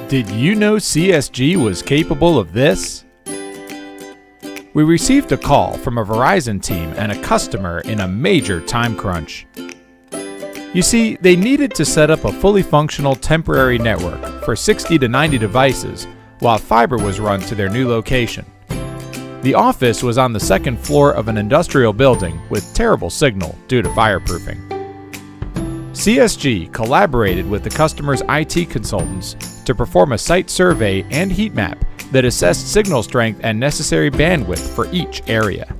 Did you know CSG was capable of this? We received a call from a Verizon team and a customer in a major time crunch. You see, they needed to set up a fully functional temporary network for 60 to 90 devices while fiber was run to their new location. The office was on the second floor of an industrial building with terrible signal due to fireproofing. CSG collaborated with the customer's IT consultants to perform a site survey and heat map that assessed signal strength and necessary bandwidth for each area.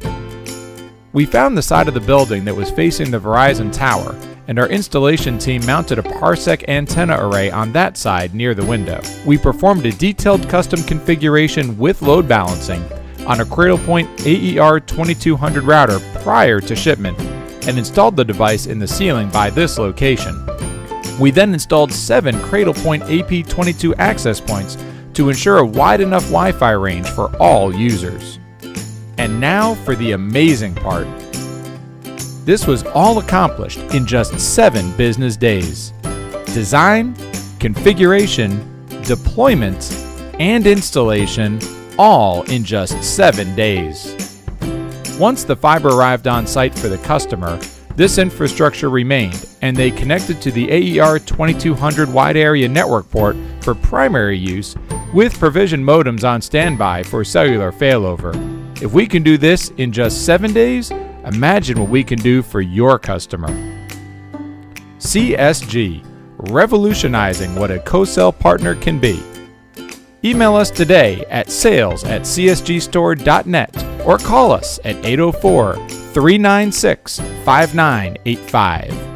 We found the side of the building that was facing the Verizon tower, and our installation team mounted a parsec antenna array on that side near the window. We performed a detailed custom configuration with load balancing on a Cradlepoint AER 2200 router prior to shipment and installed the device in the ceiling by this location. We then installed 7 Cradlepoint AP22 access points to ensure a wide enough Wi-Fi range for all users. And now for the amazing part. This was all accomplished in just 7 business days. Design, configuration, deployment, and installation, all in just 7 days. Once the fiber arrived on site for the customer, this infrastructure remained, and they connected to the AER 2200 wide area network port for primary use with provision modems on standby for cellular failover. If we can do this in just 7 days, imagine what we can do for your customer. CSG, revolutionizing what a co-sell partner can be. Email us today at sales@csgstore.net or call us at 804-396-5985.